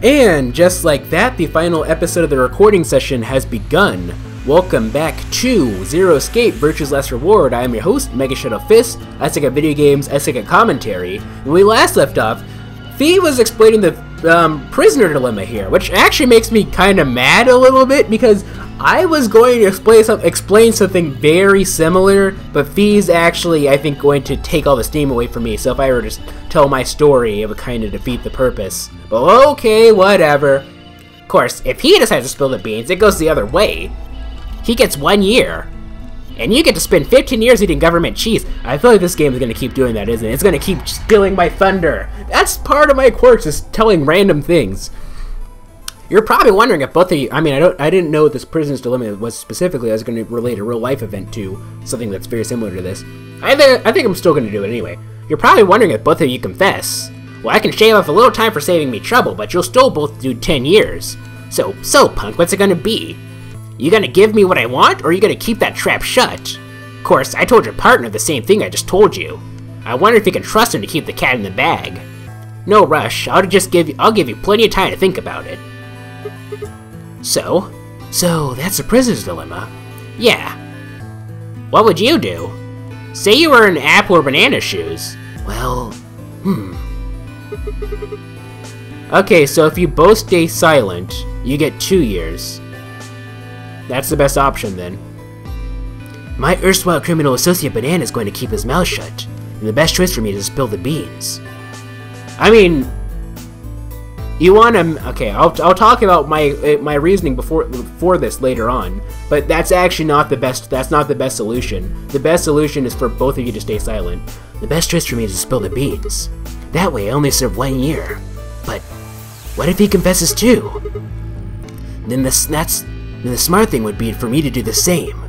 And just like that, the final episode of the recording session has begun. Welcome back to Zero Escape, Virtue's Last Reward. I am your host, MegaShadowFist. I suck at video games, I suck at commentary. When we last left off, Fee was explaining the prisoner dilemma here, which actually makes me kind of mad a little bit, because I was going to explain something very similar, but Fee's actually, I think, going to take all the steam away from me, so if I were to just tell my story, it would kind of defeat the purpose. But okay, whatever. Of course, if he decides to spill the beans, it goes the other way. He gets 1 year, and you get to spend 15 years eating government cheese. I feel like this game is going to keep doing that, isn't it? It's going to keep stealing my thunder. That's part of my quirks, is telling random things. You're probably wondering if both of you, I didn't know what this prisoner's dilemma was specifically. I was going to relate a real life event to something that's very similar to this. I think I'm still going to do it anyway. You're probably wondering if both of you confess. Well, I can shave off a little time for saving me trouble, but you'll still both do 10 years. So punk, what's it going to be? You gonna give me what I want, or are you gonna keep that trap shut? Of course, I told your partner the same thing I just told you. I wonder if you can trust him to keep the cat in the bag. No rush, I'll give you plenty of time to think about it. So that's the prisoner's dilemma. Yeah. What would you do? Say you were in apple or banana shoes. Well, Okay, so if you both stay silent, you get 2 years. That's the best option, then. My erstwhile criminal associate Banana is going to keep his mouth shut, and the best choice for me is to spill the beans. I mean, you want to... Okay, I'll talk about my reasoning before this later on, but that's actually not the best. That's not the best solution. The best solution is for both of you to stay silent. The best choice for me is to spill the beans. That way, I only serve 1 year. But what if he confesses too? Then the smart thing would be for me to do the same.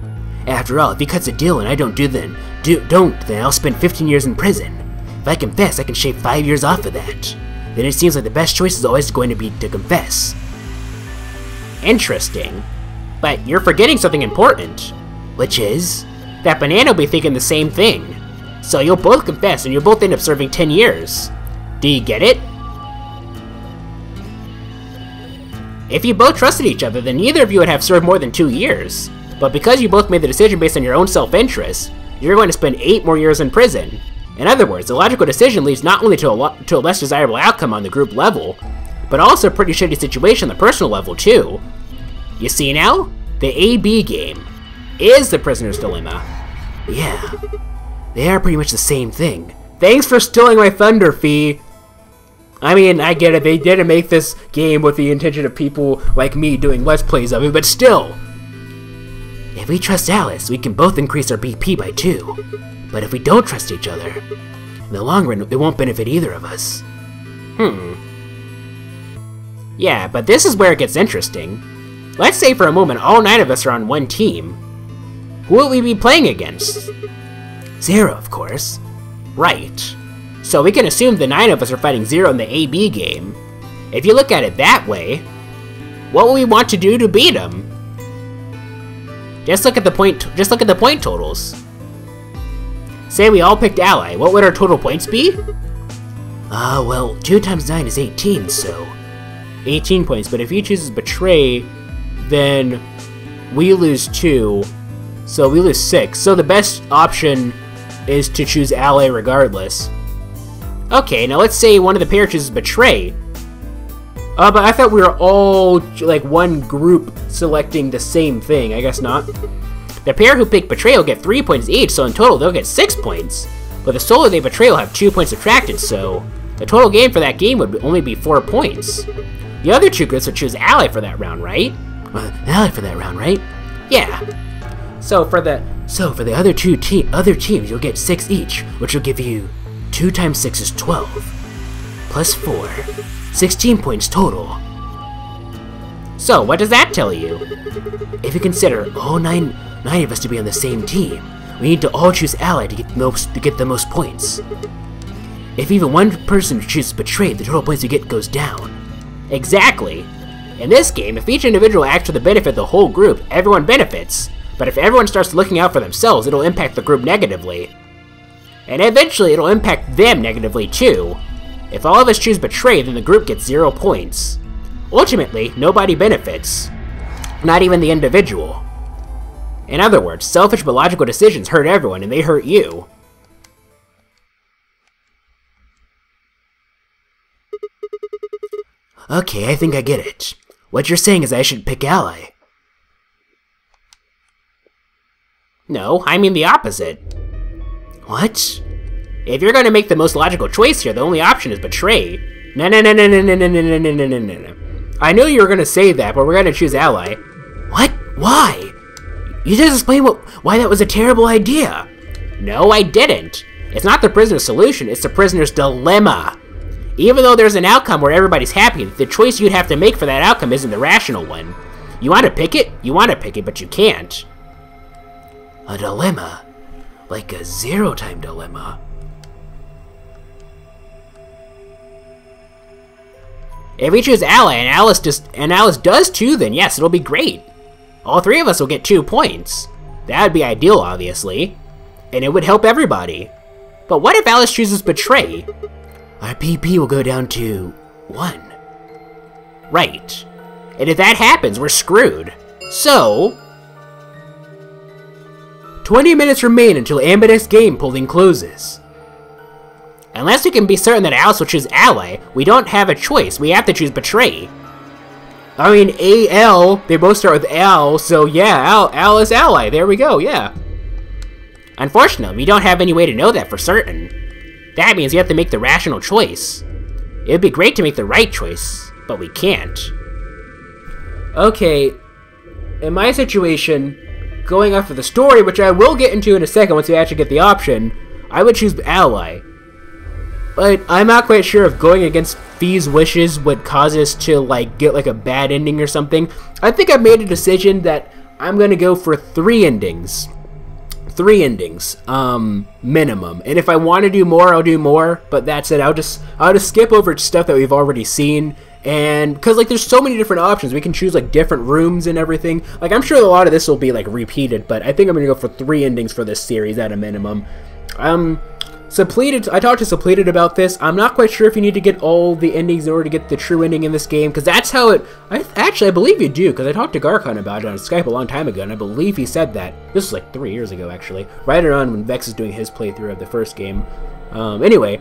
After all, if he cuts a deal and I don't, then I'll spend 15 years in prison. If I confess, I can shave 5 years off of that. Then it seems like the best choice is always going to be to confess. Interesting. But you're forgetting something important. Which is? That Banana will be thinking the same thing. So you'll both confess and you'll both end up serving 10 years. Do you get it? If you both trusted each other, then neither of you would have served more than 2 years. But because you both made the decision based on your own self-interest, you're going to spend 8 more years in prison. In other words, the logical decision leads not only to a less desirable outcome on the group level, but also a pretty shitty situation on the personal level too. You see now? The AB game is the prisoner's dilemma. Yeah, they are pretty much the same thing. Thanks for stealing my thunder, Fee. I mean, I get it, they didn't make this game with the intention of people like me doing Let's Plays of it, but still! If we trust Alice, we can both increase our BP by 2. But if we don't trust each other, in the long run, it won't benefit either of us. Yeah, but this is where it gets interesting. Let's say for a moment all 9 of us are on one team. Who will we be playing against? Zero, of course. Right. So we can assume the 9 of us are fighting Zero in the AB game. If you look at it that way, what will we want to do to beat him? Just look at the point totals. Say we all picked Ally, what would our total points be? Well, 2 times 9 is 18, so 18 points, but if he chooses Betray, then we lose 2, so we lose 6. So the best option is to choose Ally regardless. Okay, now let's say one of the pair chooses Betray. But I thought we were all, like, one group selecting the same thing. I guess not. The pair who pick Betray will get 3 points each, so in total they'll get 6 points. But the solo they Betray will have 2 points subtracted, so the total game for that game would only be 4 points. The other 2 groups would choose Ally for that round, right? Ally for that round, right? Yeah. So for the other teams, you'll get 6 each, which will give you 2 times 6 is 12, plus 4, 16 points total. So, what does that tell you? If you consider all 9 of us to be on the same team, we need to all choose Ally to get the most points. If even one person chooses Betray, the total points you get goes down. Exactly. In this game, if each individual acts for the benefit of the whole group, everyone benefits. But if everyone starts looking out for themselves, it'll impact the group negatively. And eventually, it'll impact them negatively too. If all of us choose Betray, then the group gets 0 points. Ultimately, nobody benefits. Not even the individual. In other words, selfish but logical decisions hurt everyone, and they hurt you. Okay, I think I get it. What you're saying is I should pick Ally. No, I mean the opposite. What? If you're going to make the most logical choice here, the only option is betray. No. I knew you were going to say that, but we're going to choose Ally. What? Why? You just explained why that was a terrible idea. No, I didn't. It's not the prisoner's solution, it's the prisoner's dilemma. Even though there's an outcome where everybody's happy, the choice you'd have to make for that outcome isn't the rational one. You want to pick it? You want to pick it, but you can't. A dilemma? Like a zero-time dilemma? If we choose Ally and Alice does too, then yes, it'll be great. All three of us will get 2 points. That would be ideal, obviously. And it would help everybody. But what if Alice chooses Betray? Our PP will go down to 1. Right. And if that happens, we're screwed. So 20 minutes remain until Ambidex's game polling closes. Unless we can be certain that Alice will choose Ally, we don't have a choice. We have to choose Betray. I mean, AL, they both start with L, so yeah, Al is Ally. There we go, yeah. Unfortunately, we don't have any way to know that for certain. That means we have to make the rational choice. It would be great to make the right choice, but we can't. Okay, in my situation, going off of the story, which I will get into in a second once we actually get the option, I would choose Ally. But I'm not quite sure if going against Fee's wishes would cause us to get a bad ending or something. I think I've made a decision that I'm gonna go for 3 endings. 3 endings, minimum. And if I want to do more, I'll do more. But that's it. I'll just skip over stuff that we've already seen. And because there's so many different options, we can choose different rooms and everything. I'm sure a lot of this will be repeated, but I think I'm gonna go for 3 endings for this series at a minimum. Suppleted, I talked to Suppleted about this. I'm not quite sure if you need to get all the endings in order to get the true ending in this game, because that's how it... I believe you do, because I talked to Garkon about it on Skype a long time ago, and I believe he said that. This was 3 years ago, actually. Right around when Vex is doing his playthrough of the first game. Anyway.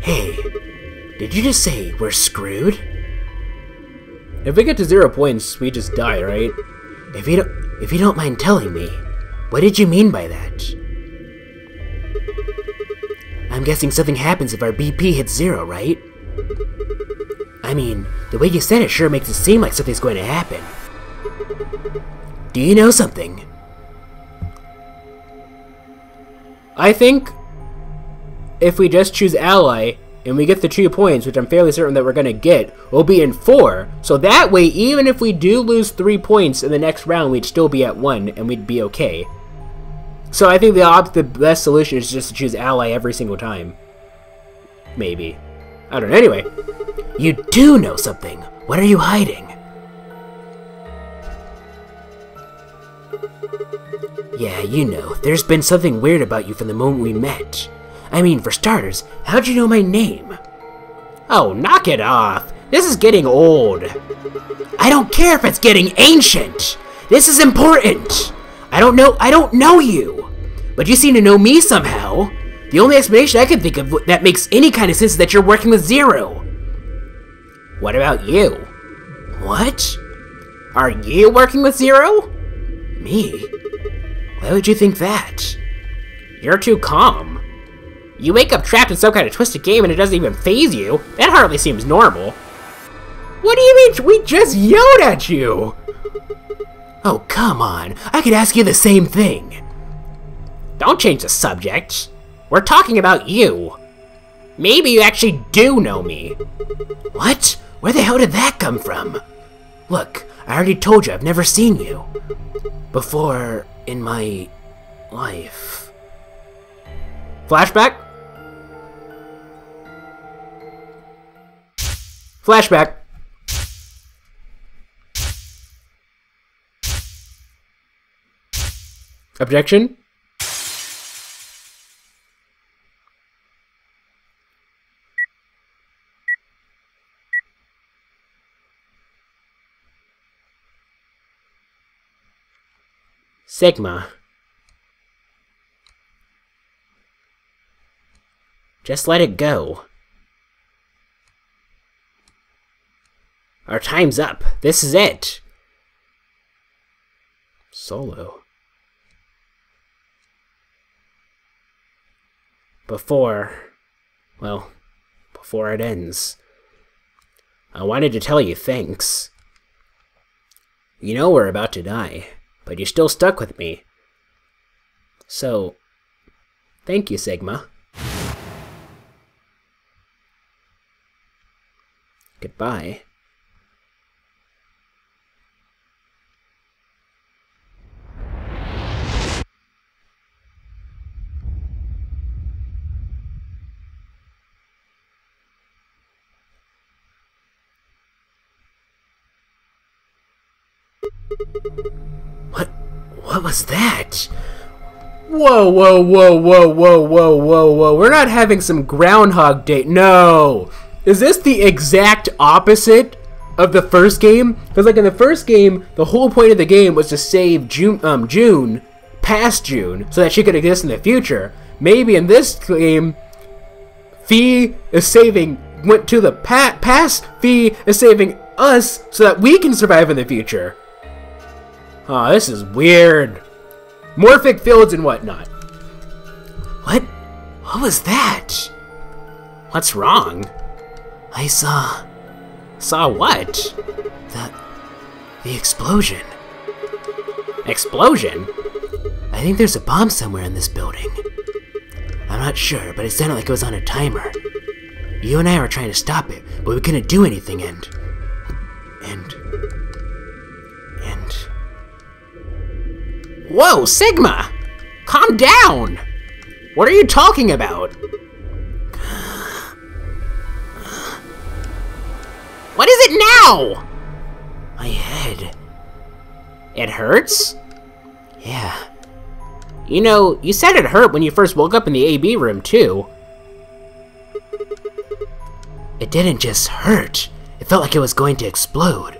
Hey, did you just say we're screwed? If we get to 0 points, we just die, right? If you don't mind telling me, what did you mean by that? I'm guessing something happens if our BP hits 0, right? I mean, the way you said it sure makes it seem like something's going to happen. Do you know something? I think if we just choose Ally, and we get the 2 points, which I'm fairly certain that we're going to get, we'll be in 4. So that way, even if we do lose 3 points in the next round, we'd still be at 1, and we'd be okay. So I think the best solution is just to choose Ally every single time. Maybe. I don't know. Anyway. You do know something. What are you hiding? Yeah, you know, there's been something weird about you from the moment we met. I mean, for starters, how'd you know my name? Oh, knock it off. This is getting old. I don't care if it's getting ancient. This is important. I don't know you. But you seem to know me somehow. The only explanation I can think of that makes any kind of sense is that you're working with Zero. What about you? What? Are you working with Zero? Me? Why would you think that? You're too calm. You wake up trapped in some kind of twisted game and it doesn't even faze you. That hardly seems normal. What do you mean? We just yelled at you! Oh, come on. I could ask you the same thing. Don't change the subject. We're talking about you. Maybe you actually do know me. What? Where the hell did that come from? Look, I already told you I've never seen you before in my life. Flashback? Flashback. Objection? Sigma. Just let it go. Our time's up. This is it. Solo. Before it ends, I wanted to tell you thanks. You know we're about to die, but you're still stuck with me. So, thank you, Sigma. Goodbye. What was that? Whoa, whoa, whoa, whoa, whoa, whoa, whoa, whoa. We're not having some Groundhog Day. No! Is this the exact opposite of the first game? Because like in the first game, the whole point of the game was to save June, past June, so that she could exist in the future. Maybe in this game, Fee is went to the past, Fee is saving us so that we can survive in the future. Oh, this is weird. Morphic fields and whatnot. What was that? What's wrong? I saw what? The explosion. Explosion? I think there's a bomb somewhere in this building. I'm not sure, but it sounded like it was on a timer. You and I were trying to stop it, but we couldn't do anything and... Whoa, Sigma! Calm down! What are you talking about? What is it now? My head. It hurts? Yeah. You know, you said it hurt when you first woke up in the AB room, too. It didn't just hurt. It felt like it was going to explode.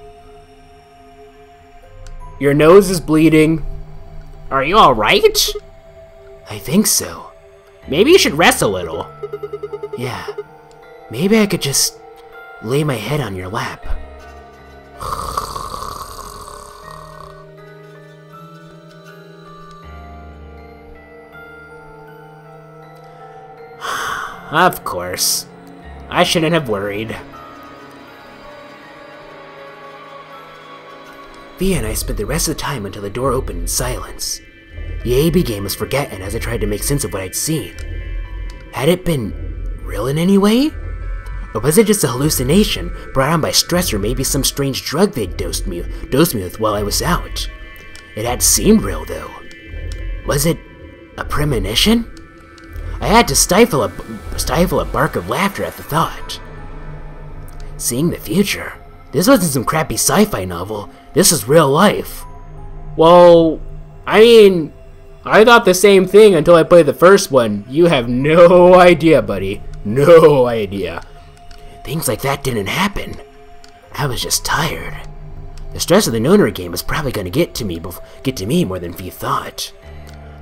Your nose is bleeding. Are you alright? I think so. Maybe you should rest a little. Yeah. Maybe I could just lay my head on your lap. Of course. I shouldn't have worried. Via and I spent the rest of the time until the door opened in silence. The AB game was forgotten as I tried to make sense of what I'd seen. Had it been real in any way? Or was it just a hallucination brought on by stress or maybe some strange drug they'd dosed me with while I was out? It had seemed real though. Was it a premonition? I had to stifle a bark of laughter at the thought. Seeing the future? This wasn't some crappy sci-fi novel. This is real life. Well, I mean, I thought the same thing until I played the first one. You have no idea, buddy. No idea. Things like that didn't happen. I was just tired. The stress of the Nonary game was probably going to get to me more than Vee thought.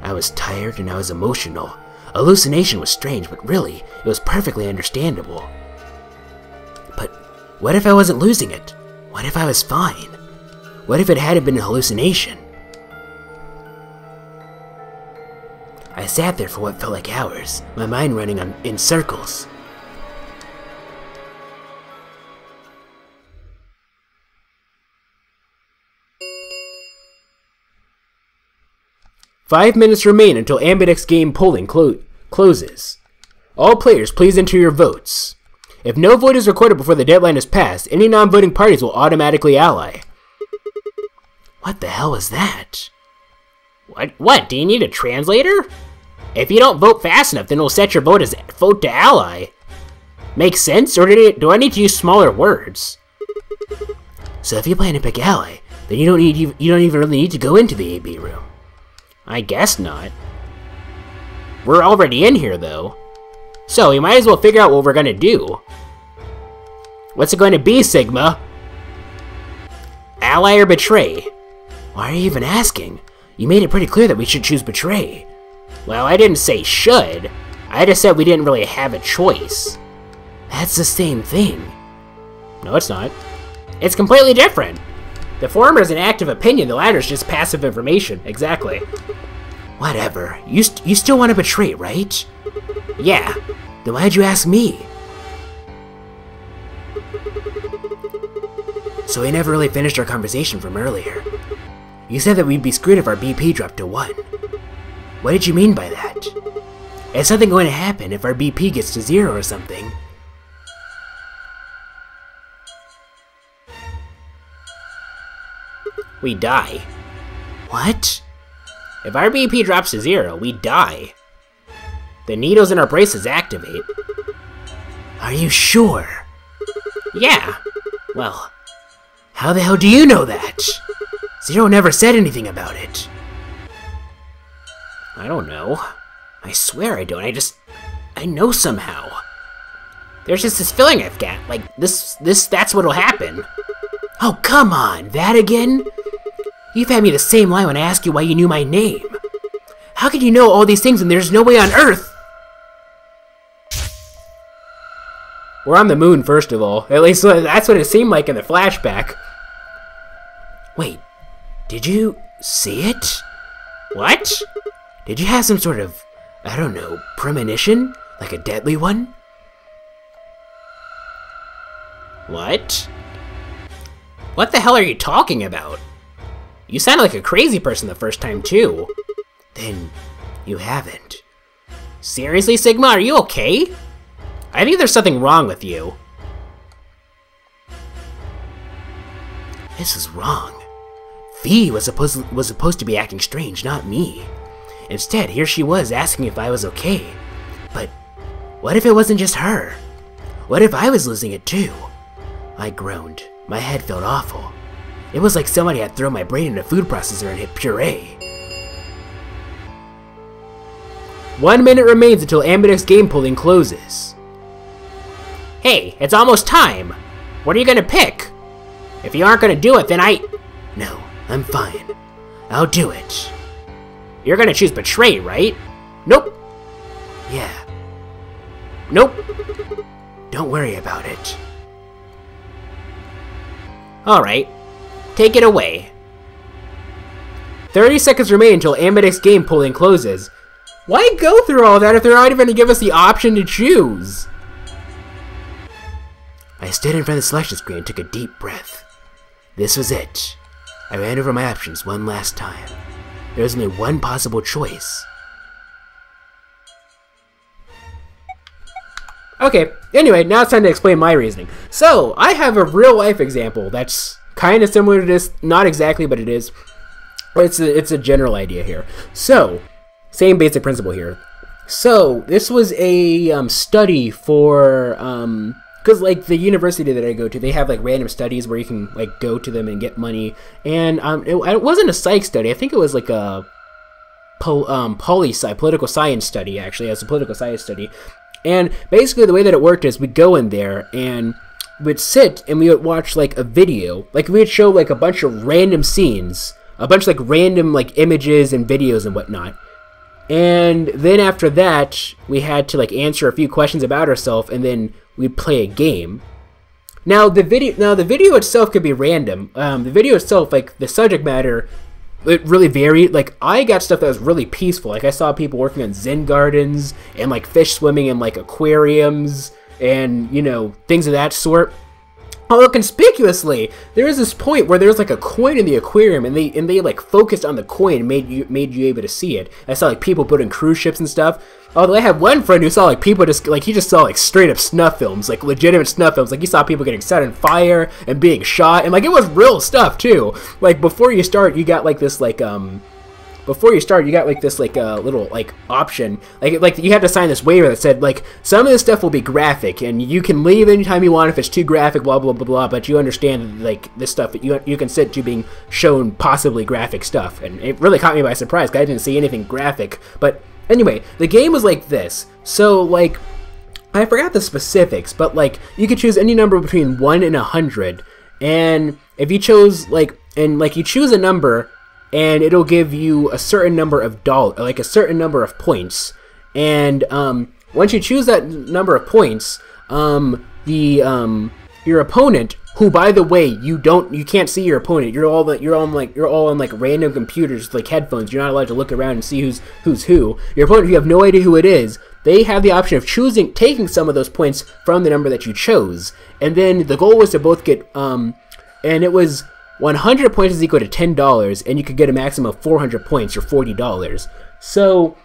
I was tired and I was emotional. Hallucination was strange, but really, it was perfectly understandable. But what if I wasn't losing it? What if I was fine? What if it hadn't been a hallucination? I sat there for what felt like hours, my mind running in circles. Five minutes remain until Ambidex game polling closes. All players, please enter your votes. If no vote is recorded before the deadline is passed, any non-voting parties will automatically ally. What the hell is that? What? Do you need a translator? If you don't vote fast enough, then it'll set your vote as vote to ally. Makes sense, or do I need to use smaller words? So if you plan to pick ally, then you don't even really need to go into the AB room. I guess not. We're already in here, though. So we might as well figure out what we're gonna do. What's it going to be, Sigma? Ally or betray? Why are you even asking? You made it pretty clear that we should choose betray. Well, I didn't say should. I just said we didn't really have a choice. That's the same thing. No, it's not. It's completely different. The former is an active opinion, the latter is just passive information. Exactly. Whatever. You still want to betray, right? Yeah. Then why'd you ask me? So we never really finished our conversation from earlier. You said that we'd be screwed if our BP dropped to 1. What did you mean by that? Is something going to happen if our BP gets to 0 or something? We die. What? If our BP drops to 0, we die. The needles in our braces activate. Are you sure? Yeah. Well, how the hell do you know that? Zero never said anything about it. I don't know. I swear I don't. I know somehow. There's just this feeling I've got. Like, that's what'll happen. Oh, come on. That again? You've had me the same line when I asked you why you knew my name. How could you know all these things when there's no way on Earth? We're on the moon, first of all. At least that's what it seemed like in the flashback. Wait, did you see it? What? Did you have some sort of, I don't know, premonition? Like a deadly one? What? What the hell are you talking about? You sounded like a crazy person the first time, too. Then, you haven't. Seriously, Sigma, are you okay? I think there's something wrong with you. This is wrong. V was supposed to be acting strange, not me. Instead, here she was asking if I was okay. But what if it wasn't just her? What if I was losing it too? I groaned. My head felt awful. It was like somebody had thrown my brain in a food processor and hit puree. 1 minute remains until Ambidex game polling closes. Hey, it's almost time! What are you gonna pick? If you aren't gonna do it, then No, I'm fine. I'll do it. You're gonna choose betray, right? Nope. Yeah. Nope. Don't worry about it. Alright. Take it away. 30 seconds remain until Ambidex game polling closes. Why go through all that if they're not even going to give us the option to choose? I stood in front of the selection screen and took a deep breath. This was it. I ran over my options one last time. There was only one possible choice. Okay, anyway, now it's time to explain my reasoning. So, I have a real-life example that's kind of similar to this. Not exactly, but it is. It's a general idea here. So, same basic principle here. So, this was a study for, because, like, the university that I go to, they have, like, random studies where you can, like, go to them and get money. And it wasn't a psych study. I think it was, like, a political science study, actually. As a political science study. And basically the way that it worked is we'd go in there and we'd sit and we would watch like a video. Like we would show like a bunch of random scenes, a bunch of like random like images and videos and whatnot. And then after that we had to like answer a few questions about ourselves and then we'd play a game. Now the video itself could be random. The video itself, like the subject matter, it really varied. Like, I got stuff that was really peaceful. Like, I saw people working on Zen gardens and, like, fish swimming in, like, aquariums and, you know, things of that sort. Although, conspicuously, there was this point where there was, like, a coin in the aquarium and they like, focused on the coin and made you able to see it. I saw, like, people putting cruise ships and stuff. Although I had one friend who saw, like, people just, like, he just saw, like, straight-up snuff films. Like, legitimate snuff films. Like, he saw people getting set on fire and being shot. And, like, it was real stuff, too. Like, before you start, you got, like, this, like, little, like, option. Like, you had to sign this waiver that said, like, some of this stuff will be graphic, and you can leave anytime you want if it's too graphic, blah, blah, blah, blah, but you understand, like, this stuff, you consent to being shown possibly graphic stuff. And it really caught me by surprise, because I didn't see anything graphic. But anyway, the game was like this. So, like, I forgot the specifics, but, like, you could choose any number between 1 and 100. And if you chose, like, you choose a number, and it'll give you a certain number of like a certain number of points. And once you choose that number of points, your opponent, who by the way you can't see your opponent. You're all on like random computers, like headphones. You're not allowed to look around and see who's who. Your opponent, you have no idea who it is. They have the option of taking some of those points from the number that you chose. And then the goal was to both get and it was 100 points is equal to $10, and you could get a maximum of 400 points or $40. So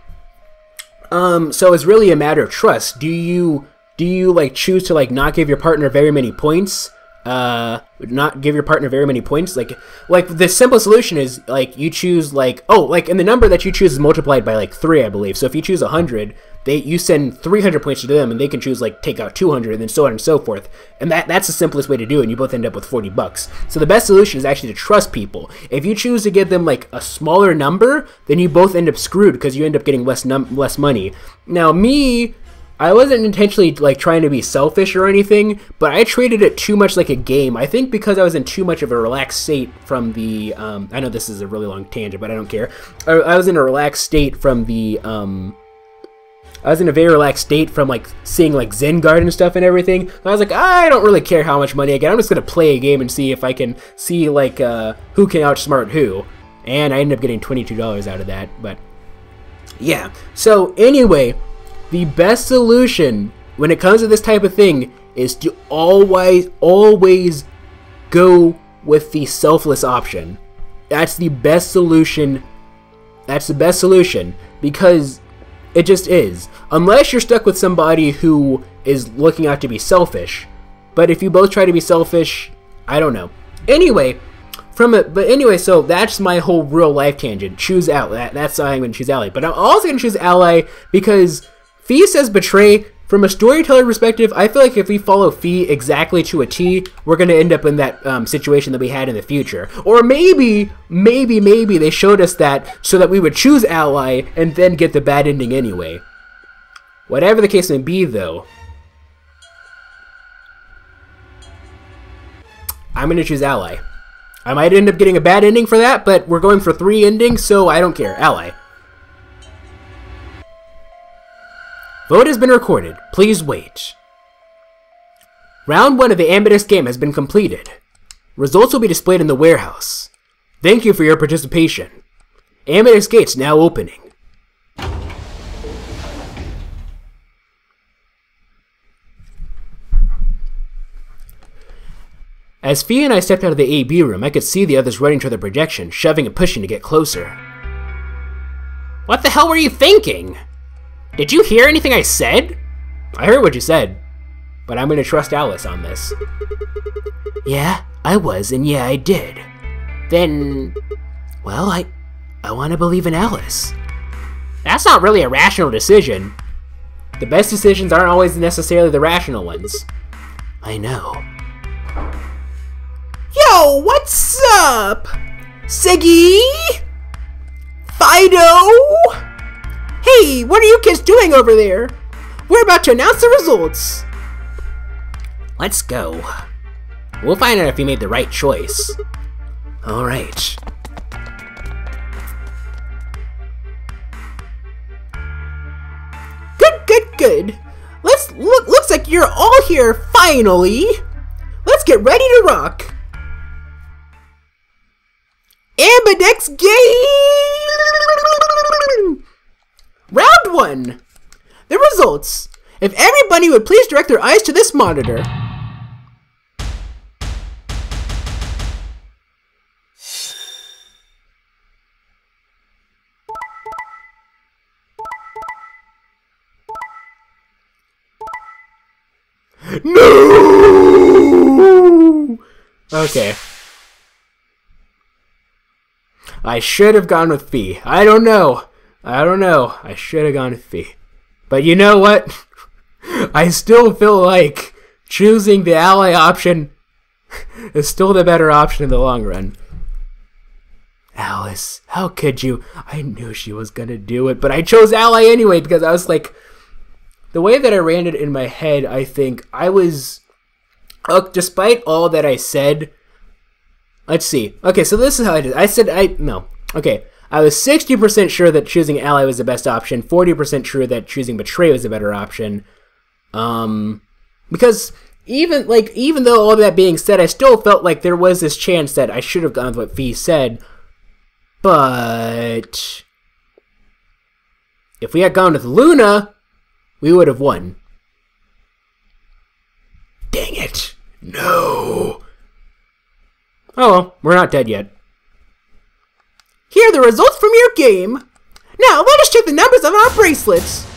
it's really a matter of trust. Do you like choose to like not give your partner very many points? Not give your partner very many points. Like the simple solution is like you choose and the number that you choose is multiplied by like 3, I believe. So if you choose 100, you send 300 points to them, and they can choose like take out 200, and then so on and so forth. And that's the simplest way to do it. And you both end up with $40. So the best solution is actually to trust people. If you choose to give them like a smaller number, then you both end up screwed because you end up getting less money. Now me, I wasn't intentionally like trying to be selfish or anything, but I treated it too much like a game. I think because I was in too much of a relaxed state from the I know this is a really long tangent, but I don't care. I was in a relaxed state from the I was in a very relaxed state from like seeing like Zengarde and stuff and everything. I was like, I don't really care how much money I get. I'm just gonna play a game and see if I can see like who can outsmart who. And I ended up getting $22 out of that. But yeah. So anyway, the best solution when it comes to this type of thing is to always go with the selfless option. That's the best solution. That's the best solution because it just is. Unless you're stuck with somebody who is looking out to be selfish. But if you both try to be selfish, I don't know. Anyway, so that's my whole real life tangent. Choose ally. That's why I'm going to choose ally. But I'm also going to choose ally because Fee says betray. From a storyteller perspective, I feel like if we follow Fee exactly to a T, we're going to end up in that situation that we had in the future. Or maybe they showed us that so that we would choose ally and then get the bad ending anyway. Whatever the case may be, though, I'm going to choose ally. I might end up getting a bad ending for that, but we're going for 3 endings, so I don't care. Ally. Vote has been recorded. Please wait. Round 1 of the Ambidex game has been completed. Results will be displayed in the warehouse. Thank you for your participation. Ambidex gates now opening. As Fee and I stepped out of the AB room, I could see the others running toward the projection, shoving and pushing to get closer. What the hell were you thinking? Did you hear anything I said? I heard what you said, but I'm gonna trust Alice on this. Yeah, I was, and yeah, I did. Then, well, I want to believe in Alice. That's not really a rational decision. The best decisions aren't always necessarily the rational ones. I know. Yo, what's up? Siggy? Fido? Hey, what are you kids doing over there? We're about to announce the results. Let's go. We'll find out if you made the right choice. All right. Good. Looks like you're all here finally. Let's get ready to rock. Ambidex game! Round 1. The results. If everybody would please direct their eyes to this monitor. No! Okay. I should have gone with Fee. I don't know. I should have gone with Fee. But you know what? I still feel like choosing the ally option is still the better option in the long run. Alice, how could you? I knew she was gonna do it, but I chose ally anyway because I was like, the way that I ran it in my head, I think I was, despite all that I said, let's see. Okay, so this is how I did. Okay, I was 60% sure that choosing ally was the best option, 40% sure that choosing betray was the better option. Because even though all that being said, I still felt like there was this chance that I should have gone with what Fee said. But if we had gone with Luna, we would have won. Dang it. No. Oh well, we're not dead yet. Here are the results from your game. Now, let us check the numbers of our bracelets.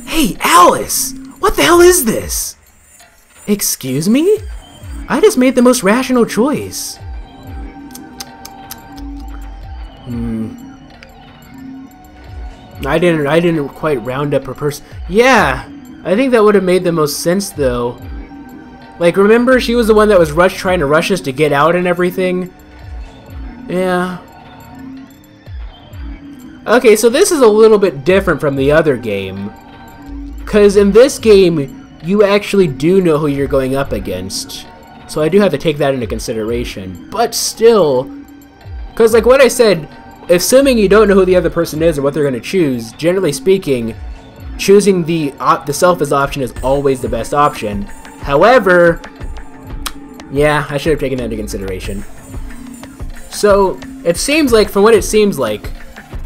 Hey, Alice! What the hell is this? Excuse me? I just made the most rational choice. I didn't quite round up her person. Yeah, I think that would have made the most sense though. Like, remember she was the one that was trying to rush us to get out and everything? Yeah. Okay, so this is a little bit different from the other game. Because in this game, you actually do know who you're going up against. So I do have to take that into consideration. But still, because like what I said, assuming you don't know who the other person is or what they're going to choose, generally speaking, choosing the self as option is always the best option. However, yeah, I should have taken that into consideration. So, it seems like, from what it seems like,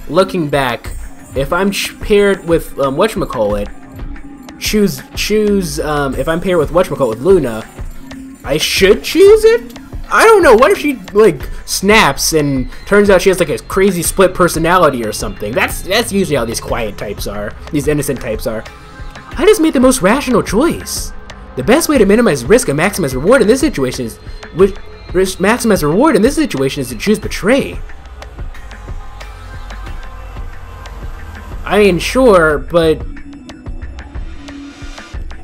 looking back, if I'm paired with, whatchamacallit, if I'm paired with whatchamacallit, with Luna, I should choose it? I don't know, what if she, like, snaps and turns out she has, like, a crazy split personality or something? That's usually how these quiet types are, these innocent types are. I just made the most rational choice. The best way to minimize risk and maximize reward in this situation is, to choose betray. I mean, sure, but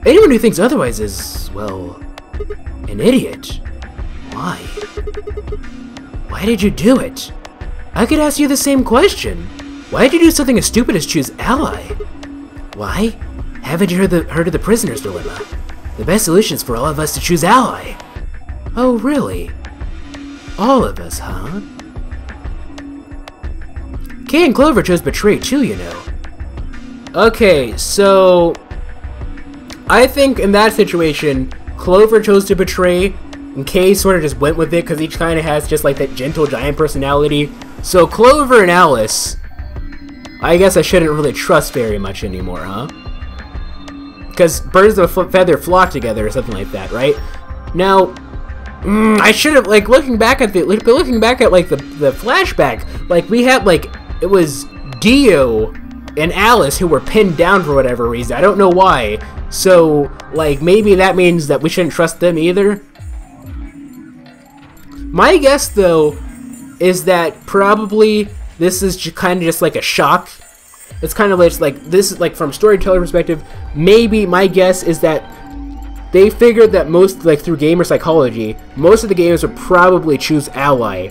anyone who thinks otherwise is, well, an idiot. Why? Why did you do it? I could ask you the same question. Why did you do something as stupid as choose ally? Why? Haven't you heard of the prisoner's dilemma? The best solution is for all of us to choose ally. Oh, really? All of us, huh? Kay and Clover chose betray too, you know. Okay, so I think in that situation, Clover chose to betray, and Kay sort of just went with it because each kind of has just like that gentle giant personality. So Clover and Alice, I guess I shouldn't really trust very much anymore, huh? Because birds of a feather flock together or something like that, right? Now, I should have, like, looking back at like the flashback, like we had like it was Dio and Alice who were pinned down for whatever reason. I don't know why. So, like, maybe that means that we shouldn't trust them either. My guess, though, is that probably this is kind of just like a shock. It's kind of like this is like from storyteller perspective. Maybe my guess is that they figured that most, like through gamer psychology, most of the gamers would probably choose ally.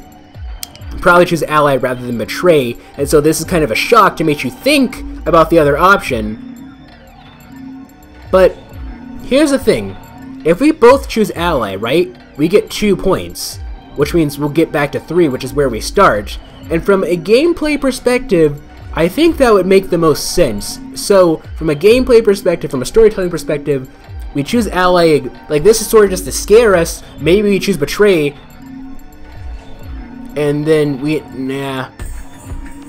Rather than betray, and so this is kind of a shock to make you think about the other option. But here's the thing. If we both choose ally, right, we get 2 points, which means we'll get back to 3, which is where we start. And from a gameplay perspective, I think that would make the most sense. So, from a gameplay perspective, from a storytelling perspective, we choose ally, like this is sort of just to scare us. Maybe we choose betray, and then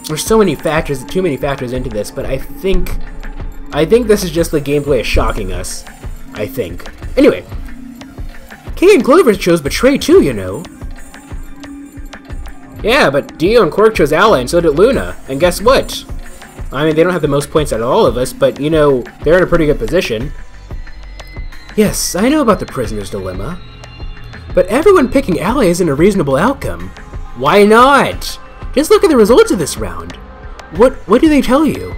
there's so many factors, too many factors into this, but I think this is just the gameplay is shocking us. I think. Anyway, Kay and Clover chose betray too, you know. Yeah, but Dio and Quark chose ally, and so did Luna. And guess what? I mean, they don't have the most points out of all of us, but, you know, they're in a pretty good position. Yes, I know about the prisoner's dilemma. But everyone picking ally isn't a reasonable outcome. Why not? Just look at the results of this round. What do they tell you?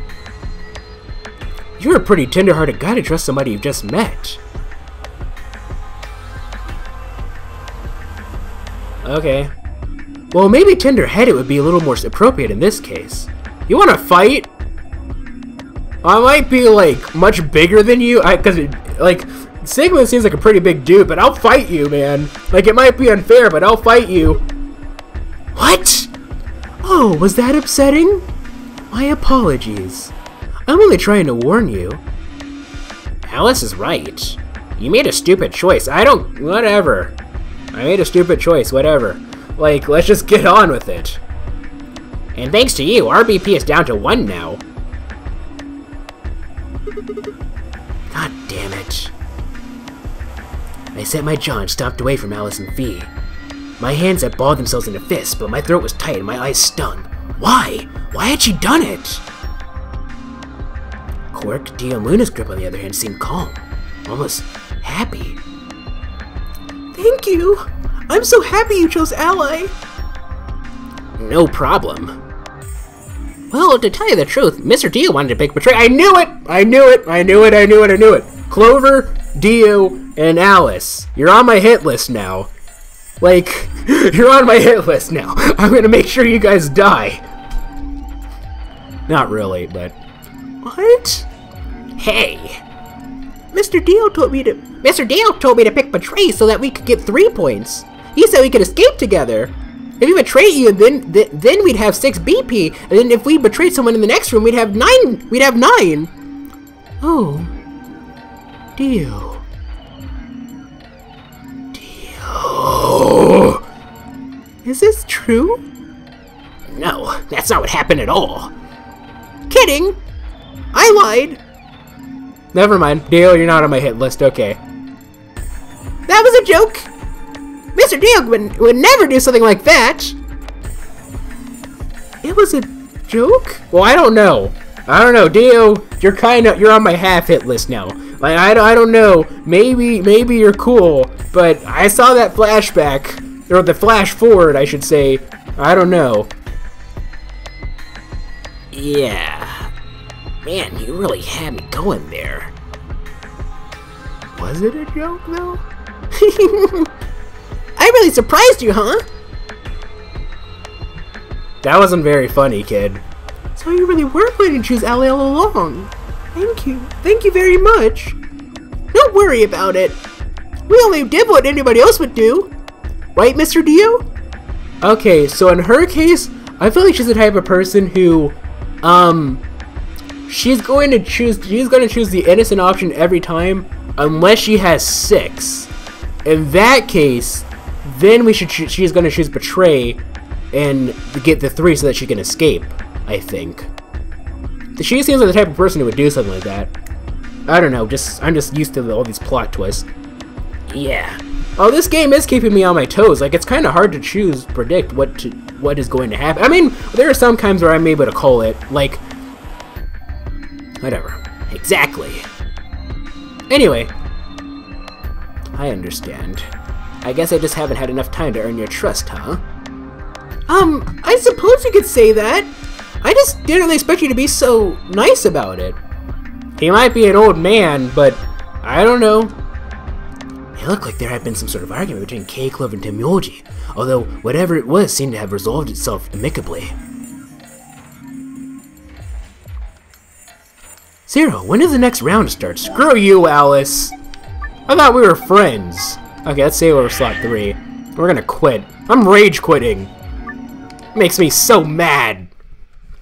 You're a pretty tender-hearted guy to trust somebody you've just met. Okay. Well, maybe tender-headed would be a little more appropriate in this case. You want to fight? I might be, like, much bigger than you, because, like, Sigma seems like a pretty big dude, but I'll fight you, man. Like, it might be unfair, but I'll fight you. What? Oh, was that upsetting? My apologies. I'm only trying to warn you. Alice is right. You made a stupid choice. Whatever. I made a stupid choice, whatever. Like, let's just get on with it. And thanks to you, our BP is down to 1 now. God damn it. I set my jaw and stomped away from Alice and Fee. My hands had balled themselves into fists, but my throat was tight and my eyes stung. Why? Why had she done it? Quark, Dio, and Luna's grip, on the other hand, seemed calm. Almost happy. Thank you! I'm so happy you chose Ally! No problem. Well, to tell you the truth, Mr. Dio wanted to pick Betray. I knew it! I knew it! I knew it! I knew it! I knew it! Clover, Dio, and Alice. You're on my hit list now. Like, you're on my hit list now. I'm gonna make sure you guys die. Not really, but... What? Hey! Mr. Dio told me to pick Betray so that we could get 3 points. He said we could escape together. If we betray you, then we'd have 6 BP, and then if we betrayed someone in the next room, we'd have 9. We'd have 9. Oh, Dio. Is this true? No, that's not what happened at all. Kidding. I lied. Never mind, Dio, you're not on my hit list. Okay. That was a joke. Mr. Dio would never do something like that! It was a joke? Well, I don't know. I don't know, Dio, you're on my half-hit list now. Like, I don't know, maybe you're cool, but I saw that flashback, or the flash forward, I should say. I don't know. Yeah. Man, you really had me going there. Was it a joke, though? I really surprised you, huh? That wasn't very funny, kid. So you really were planning to choose Ally all along. Thank you. Thank you very much. Don't worry about it. We only did what anybody else would do. Right, Mr. Dio? Okay, so in her case, I feel like she's the type of person who, she's going to choose the innocent option every time, unless she has 6. In that case, then she's going to choose Betray and get the 3 so that she can escape, I think. She seems like the type of person who would do something like that. I don't know, I'm just used to all these plot twists. Yeah. Oh, this game is keeping me on my toes. Like, it's kind of hard to predict what is going to happen. I mean, there are some times where I'm able to call it, like, whatever. Exactly. Anyway, I understand. I guess I just haven't had enough time to earn your trust, huh? I suppose you could say that. I just didn't expect you to be so nice about it. He might be an old man, but I don't know. It looked like there had been some sort of argument between K, Clover, and Temyoji, although whatever it was seemed to have resolved itself amicably. Zero, when does the next round start? Screw you, Alice! I thought we were friends. Okay, let's say we're slot 3. We're gonna quit. I'm rage quitting. Makes me so mad.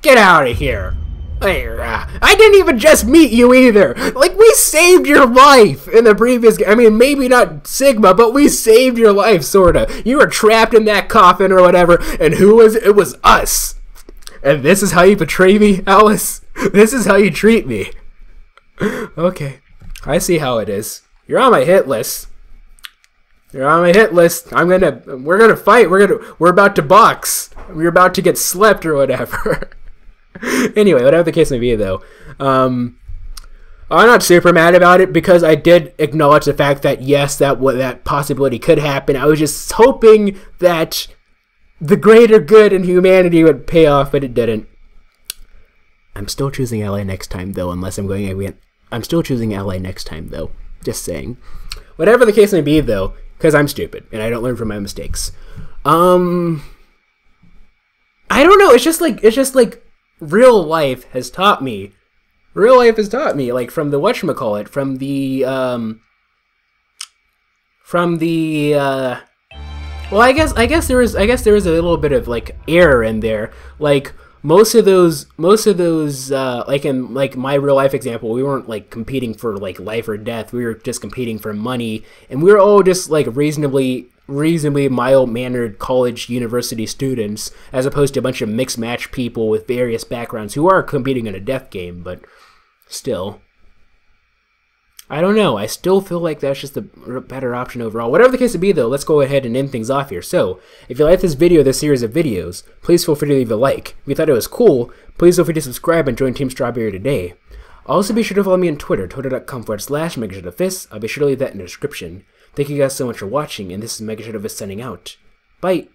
Get out of here. I didn't even just meet you either. Like, we saved your life in the previous game. I mean, maybe not Sigma, but we saved your life, sorta. You were trapped in that coffin or whatever, and who was it? It was us. And this is how you betray me, Alice? This is how you treat me. Okay, I see how it is. You're on my hit list. You're on my hit list. We're gonna fight. We're about to box. We're about to get slept or whatever. Anyway, whatever the case may be, though, I'm not super mad about it because I did acknowledge the fact that yes, that possibility could happen. I was just hoping that the greater good in humanity would pay off, but it didn't. I'm still choosing Ally next time, though, unless I'm going again. I'm still choosing Ally next time, though. Just saying. Whatever the case may be, though, because I'm stupid and I don't learn from my mistakes. I don't know. It's just like real life has taught me Real life has taught me, like, from the whatchamacallit, well, I guess there is a little bit of, like, error in there. Like, most of those, like in, like, my real life example, we weren't, like, competing for, like, life or death. We were just competing for money, and we were all just, like, reasonably mild-mannered college university students, as opposed to a bunch of mixed match people with various backgrounds who are competing in a death game, but still. I don't know, I still feel like that's just a better option overall. Whatever the case may be, though, let's go ahead and end things off here. So, if you like this video, this series of videos, please feel free to leave a like. If you thought it was cool, please feel free to subscribe and join Team Strawberry today. Also, be sure to follow me on Twitter, twitter.com/MegaShadowFist. I'll be sure to leave that in the description. Thank you guys so much for watching, and this is MegaShadowFist signing out. Bye!